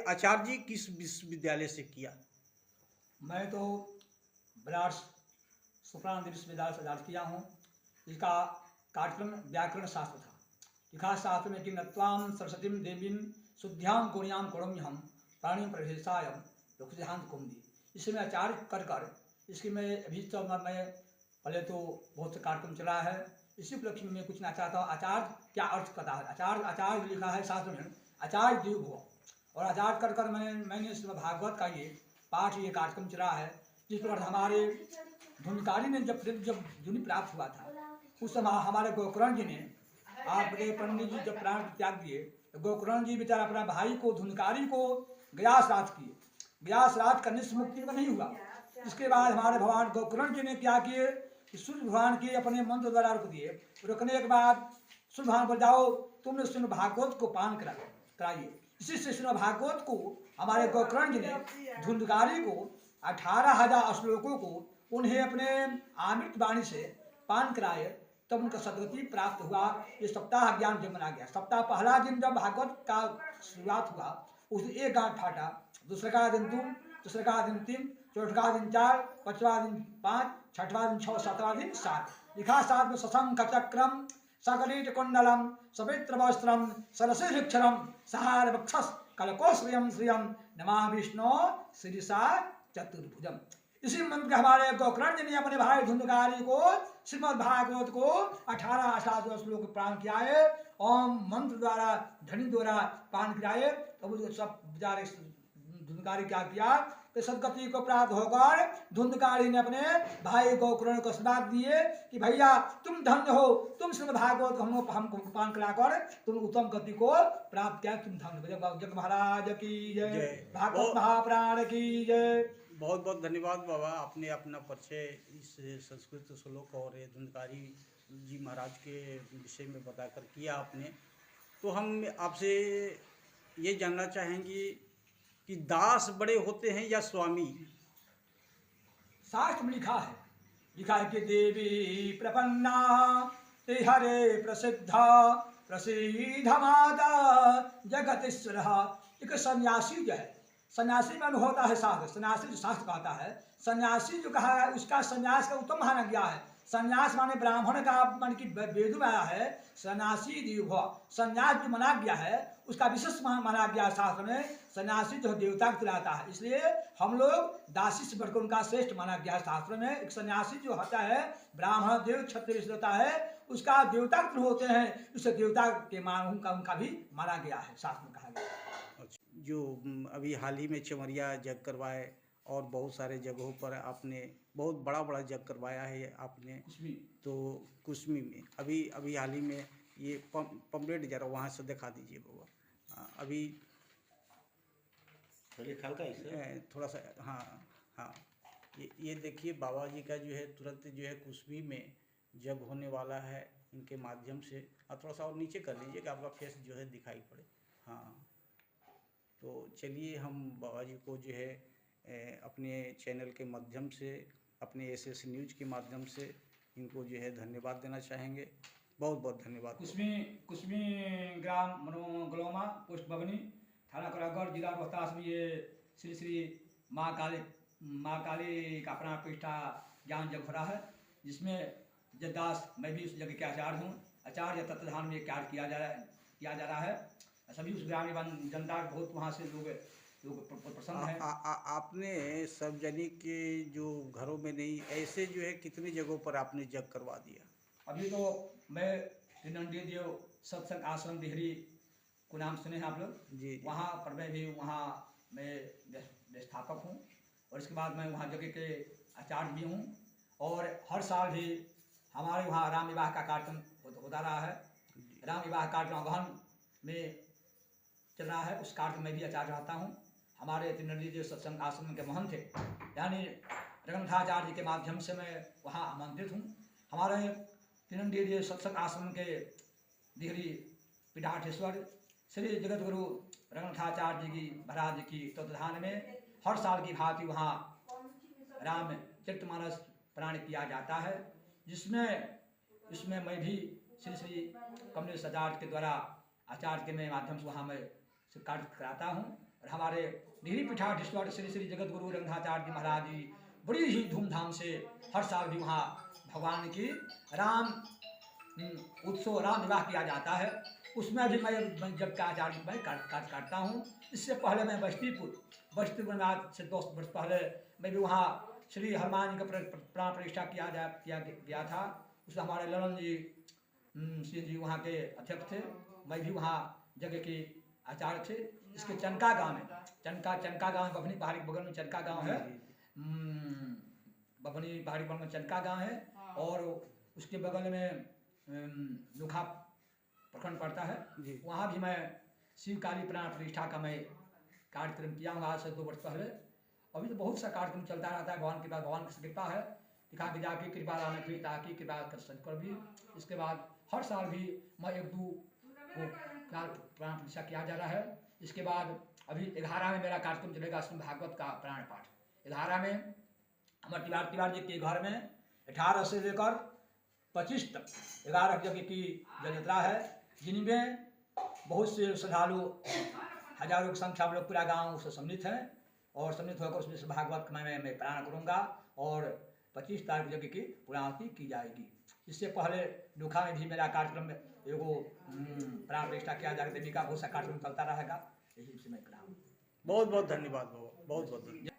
आचार्य जी किस विश्वविद्यालय से किया? मैं तो बनारस सुप्रानंद विश्वविद्यालय से दार्श किया हूँ। इसका कार्यक्रम व्याकरण शास्त्र था। लिखा शास्त्र में कि नत्वाम सरस्वती देवीं शुद्ध्याम गुणियाम कौरम्यहम प्राणी प्रवेशायम लोकसिद्धांत कुंडी। इसमें आचार्य कर कर इसकी मैं अभी तो मैं पहले तो बहुत से कार्यक्रम चला है। इसी उपलक्ष्य में मैं कुछ ना चाहता हूँ। आचार्य क्या अर्थ करता है? आचार्य लिखा है शास्त्र में, आचार्य देव हुआ। और आचार्य कर कर मैंने भागवत का ये पाठ, ये कार्यक्रम चला है। जिस प्रकार हमारे धुनकारी ने जब धुनि प्राप्त हुआ था, उस समय हमारे गोकर्ण जी ने, आपके पंडित जी जब प्राण त्याग दिए, गोकर्ण जी बेचारा अपना भाई को, धुनकारी को गया श्राद्ध किए। गया श्राद्ध करने से मुक्ति का नहीं हुआ। इसके बाद हमारे भगवान गोकर्ण जी ने क्या किए कि सूर्य भगवान के अपने मंत्र द्वारा रोक दिए। रोकने के बाद सूर्य भगवान बोल जाओ तुमने श्रीमद् भागवत को पान कराइए। इसी से श्रीमद् भागवत को हमारे गोकर्ण जी ने धुंधकारी को 18,000 श्लोकों को उन्हें अपने अमृत वाणी से पान कराए, तब उनका सदगति प्राप्त हुआ। ये सप्ताह ज्ञान जब मना गया। सप्ताह पहला दिन जब भागवत का शुरुआत हुआ, उस दिन एक गांठ फाटा, दूसरे का दिन 2, तीसरे का दिन 3, चौथे का दिन 4, पांचवा दिन 5, छठवां दिन 6, सातवां दिन 7। लिखा 7 में सशंख चक्रम सकलीट कुंडलम सवित्र वस्त्रम सरसिक्षरम सहार वक्षस कलको श्रियम श्रियम नमा विष्णु श्रीसा चतुर्भुजम। इसी मंत्र हमारे गोकर्ण जी ने अपने भाई धुंधकारी को श्रीमद् भागवत को 18 श्लोक पान कियाए। ओम मंत्र द्वारा, ध्वनि द्वारा पान कियाए। तब उसको सब बेचारे धुंधकारी क्या किया कि सदगति को प्राप्त होकर धुंधकारी ने अपने भाई गोकर्ण को आशीर्वाद दिए कि भैया तुम धन्य हो, तुम श्रीमद् भागवत को हमको पान कराकर तुम उत्तम गति को प्राप्त किया, तुम धन्य हो। जग महाराज की जय, भागवत महाप्राण की जय। बहुत बहुत धन्यवाद बाबा, आपने अपना परिचय इस संस्कृत श्लोक और धुंधकारी जी महाराज के विषय में बताकर किया आपने। तो हम आपसे ये जानना चाहेंगे कि दास बड़े होते हैं या स्वामी? शास्त्र में लिखा है कि देवी प्रपन्ना ते हरे प्रसिद्धा प्रसिद्ध माता जगतीश्वर। एक सन्यासी जो है, सन्यासी में होता है शास्त्र, सन्यासी जो शास्त्र कहता है, सन्यासी जो कहा है उसका सन्यास का उत्तम माना गया है। सन्यास माने ब्राह्मण का, मान की वेद में आया है सन्यासी देव। सन्यास जो माना गया है उसका विशेष माना गया शास्त्र में। सन्यासी जो देवता को दिलाता है, इसलिए हम लोग दासी से बढ़कर उनका श्रेष्ठ माना गया है शास्त्र में। एक सन्यासी जो होता है ब्राह्मण देव क्षत्रिय होता है, उसका देवता होते हैं, उससे देवता के मान उनका भी माना गया है, शास्त्र में कहा गया। जो अभी हाल ही में चमरिया जग करवाए और बहुत सारे जगहों पर आपने बहुत बड़ा बड़ा जग करवाया है आपने। तो कुसमी में अभी हाल ही में ये पंपलेट जरा वहाँ से दिखा दीजिए बाबा। अभी थोड़ा सा, हाँ ये देखिए बाबा जी का जो है तुरंत जो है कुसमी में जग होने वाला है इनके माध्यम से। थोड़ा सा और नीचे कर लीजिए कि आपका फेस जो है दिखाई पड़े। हाँ, तो चलिए हम बाबा जी को जो है अपने चैनल के माध्यम से, अपने एसएस न्यूज के माध्यम से इनको जो है धन्यवाद देना चाहेंगे। बहुत बहुत धन्यवाद। कुसमी ग्राम मनोगलोमा पोस्ट बबनी थाना कोरागढ़ जिला रोहतास में ये श्री श्री माँ काली का अपना प्रतिष्ठा ज्ञान जग हो रहा है, जिसमें जदास मैं भी उस जगह के आचार्य हूँ। आचार्य तत्वधान में कार्य किया जा रहा है। सभी उस ग्रामीण जनता बहुत वहाँ से लोग प्रसन्न हैं। आपने सार्वजनिक के जो घरों में नहीं, ऐसे जो है कितनी जगहों पर आपने जग करवा दिया? अभी तो मैं त्रिनंदी देव सत्संग आश्रम देहरी को नाम सुने हैं आप लोग जी। वहाँ पर मैं भी, वहाँ मैं व्यवस्थापक हूँ और इसके बाद मैं वहाँ जगह के आचार्य भी हूँ। और हर साल भी हमारे वहाँ राम विवाह का कार्यक्रम होता रहा है। राम विवाह कार्यक्रम अगहन में चल रहा है, उस कार्य में मैं भी आचार्य रहता हूँ। हमारे त्रिनंदी देव सत्संग आश्रम के महंत थे, यानी रघुनाथाचार्य जी के माध्यम से मैं वहाँ आमंत्रित हूँ। हमारे त्रिनंदी देव सत्संग आश्रम के देहरी पीठाधीश्वर श्री जगत गुरु रघुनाथाचार्य जी की महाराज की तत्वधान में हर साल की भांति वहाँ राम चरितमानस प्राण किया जाता है, जिसमें मैं भी श्री श्री कमलेश आचार्य के द्वारा, आचार्य के मैं माध्यम से वहाँ मैं कार्य कराता हूँ। और हमारे डिहरी पीठाधीश्वर श्री श्री जगत गुरु रंगनाथाचार्य जी महाराज जी बड़ी ही धूमधाम से हर साल भी वहाँ भगवान की राम उत्सव राम विवाह किया जाता है। उसमें भी मैं जब का आचार्य मैं काटता हूँ। इससे पहले मैं बस्तीपुर में आज से 2 वर्ष पहले मैं भी वहाँ श्री हनुमान जी का प्राण प्रतिष्ठा किया गया था। उसमें हमारे ललन जी सिंह जी वहाँ के अध्यक्ष थे। मैं भी वहाँ जगह के आचार्य थे। इसके चनका गांव में चनका गांव बभनी पहाड़ी के बगल में चनका गांव है। बभनी पहाड़ी के बगल में चनका गांव है और उसके बगल में लुखा प्रखंड पड़ता है। वहाँ भी मैं शिव काली प्राण प्रतिष्ठा का मैं कार्यक्रम किया हूँ आज से 2 वर्ष पहले। अभी तो बहुत सा कार्यक्रम चलता रहता है। भगवान की कृपा है। दिखा के जाके कृपा राम की ताकि कृपा कर भी। इसके बाद हर साल भी मैं 1-2 को प्राण प्रतिष्ठा किया जा रहा है। इसके बाद अभी 11 में मेरा कार्यक्रम चलेगा श्रीमद् भागवत का प्राण पाठ। 11 में हमारे तिवारी जी के घर में 18 से लेकर 25 तक 11 जगह की जल यात्रा है, जिनमें बहुत से श्रद्धालु हजारों की संख्या में लोग पूरा गांव से सम्मिलित हैं और सम्मिलित होकर उसमें से भागवत मैं प्राण करूंगा और 25 तारीख जगह की पूर्णाहुति की जाएगी। इससे पहले लुखा में भी मेरा कार्यक्रम एगो प्राण प्रतिष्ठा किया जाएगा। देवी का बहुत सा कार्यक्रम चलता रहेगा। यही से मैं करा। बहुत बहुत धन्यवाद बाबा, बहुत बहुत धन्यवाद।